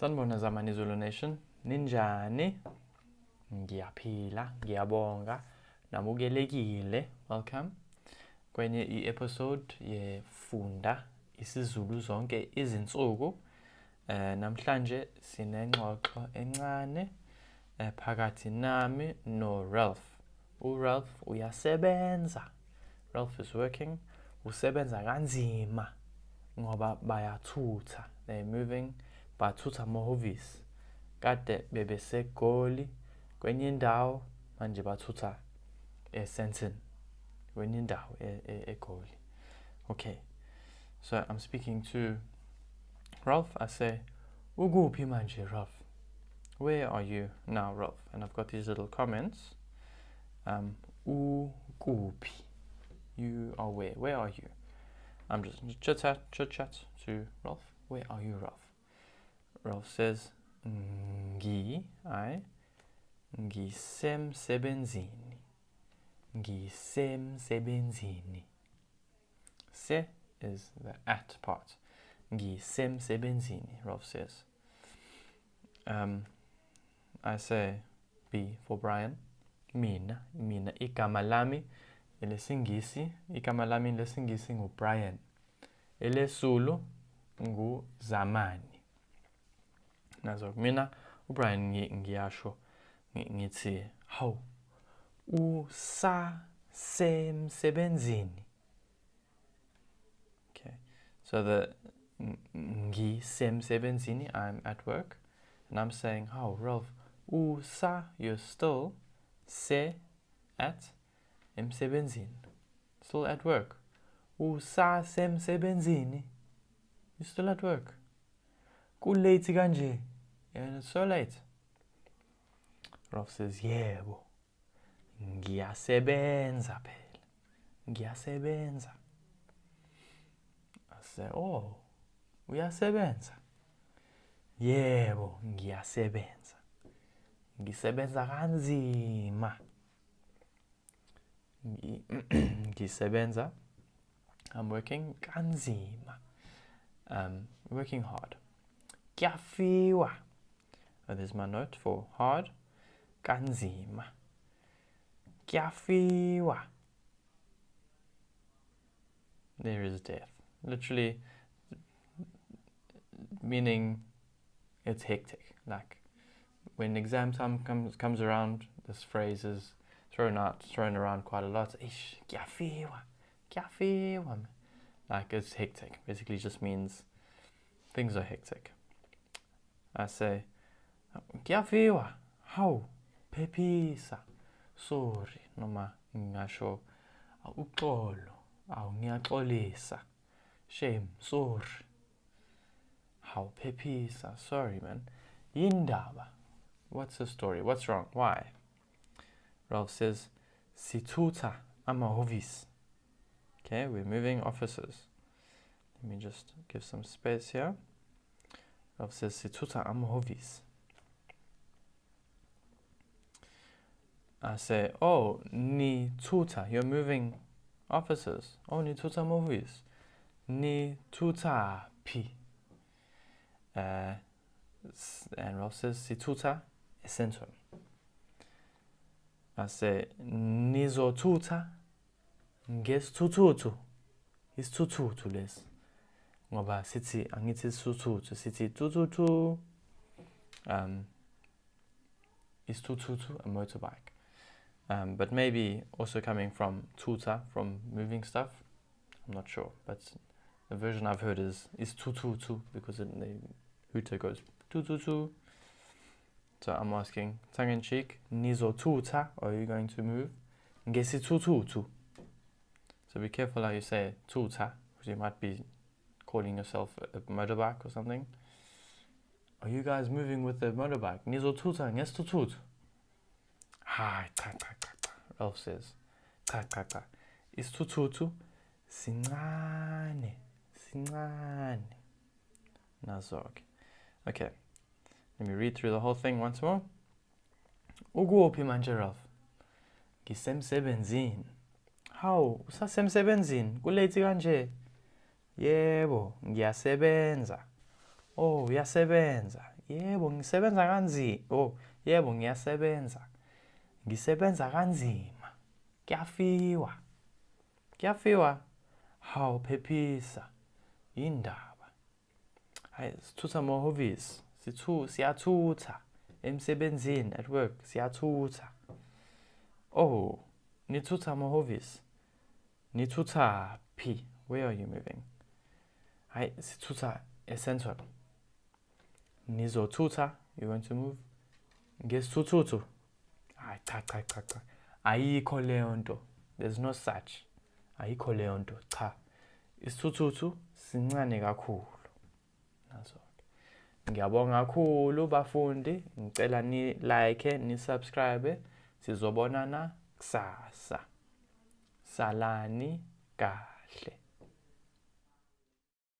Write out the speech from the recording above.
Sanibona Zamani Zulu Nation, ninjani? Ngiyaphila, ngiyabonga, namukelekile. Welcome kwenye i-episode yefunda isiZulu zonke izinsuku. Namhlanje sinengxoxo encane phakathi nami no-Ralph. U-Ralph uyasebenza. Ralph is working. Usebenza kanzima ngoba bayathutha. They're moving. Bathutha amahhovisi. Kade bebeseGoli kwenye indawo manje bathutha eSenton kwenye indawo eGoli. Okay. So I'm speaking to Ralph. I say, ukuphi manje Ralph? Where are you now, Ralph? And I've got these little comments. Ukuphi? You are where? Where are you? I'm just chit chat to Ralph. Where are you, Ralph? Ralph says, ngisemsebenzini. Ngisemsebenzini. Se is the at part. Ngisemsebenzini, Ralph says. I say B for Brian. Mina igama lami elesingisi, igama lami lesingisi nguBrian. Elesulu nguZamani. Nazo mina uBrian ngiyasho ngithi hawu usasemsebenzini. Okay, so the ngisemsebenzini, I'm at work, and I'm saying how Ralph you're still se at emsebenzini, still at work. Usasemsebenzini, you're still at work. Kulate kanje. And it's so late. Ralph says, yebo. Ngiyasebenza phela. Ngiyasebenza. I say, oh, uyasebenza? Yebo, ngiyasebenza. Ngisebenza kanzima. Ngisebenza. I'm working kanzima. Working hard. Kiafiwa. There's my note for hard. Kanzima. Kiafiwa. There is death. Literally meaning it's hectic. Like when exam time comes around, this phrase is thrown around quite a lot. Ish, kiafiwa. Kiafiwa. Like it's hectic. Basically just means things are hectic. I say, kiafiwa, how, pepisa, sorry, noma ngasho, uxolo, ngiyaxolisa, shame, sorry, how, pepisa, sorry man, yindaba, what's the story, what's wrong, why? Ralph says, sithutha amahhovisi. Okay, we're moving offices. Let me just give some space here. Ralph says, sithutha amahhovisi. I say, oh, nithutha, you're moving offices. Oh, nithutha amahhovisi. Nithutha phi. And Ralph says, sithutha eSenton. I say, nizothutha ngesithuthu. Isithuthu lesi. Ngoba sithi angithi isithuthu, sithi tututu. Isithuthu, a motorbike. But maybe also coming from tuta, from moving stuff. I'm not sure, but the version I've heard is tututu because the hooter goes tututu. So I'm asking, tongue in cheek, nizothutha, are you going to move? Ngesithuthu. So be careful how you say tuta, because you might be calling yourself a motorbike or something. Are you guys moving with the motorbike? Nizothutha ngesithuthu. Hi, cha. Ralph says, cha. Isithuthu sincane. Nazo. Okay. Let me read through the whole thing once more. Ukuphi manje Ralph? Ngisemsebenzini. Hawu, usasemsebenzini? Kulate kanje? Yebo, ngiyasebenza. Oh, uyasebenza. Yebo, ngisebenza kanzima. Oh, yebo ngiyasebenza. Ngisebenza kanzima. Kuyafiwa. Kuyafiwa. Hawu phephisa. Indaba. Hayi sithutha amahhovisi. Siyathutha. Emsebenzini at work siyathutha. Oh, nithutha amahhovisi. Nithutha phi? Where are you moving? Hayi sithutha eCentral. Nizothutha, you want to move? Ngesithuthu. Hayi cha. Ayikho leyo nto. There's no such. Ayikho leyo nto. Cha. Isithuthu sincane kakhulu. Nazo. Ngiyabonga kakhulu bafundi. Ngicela ni like, ni subscribe. Sizobonana kusasa. Salani kahle.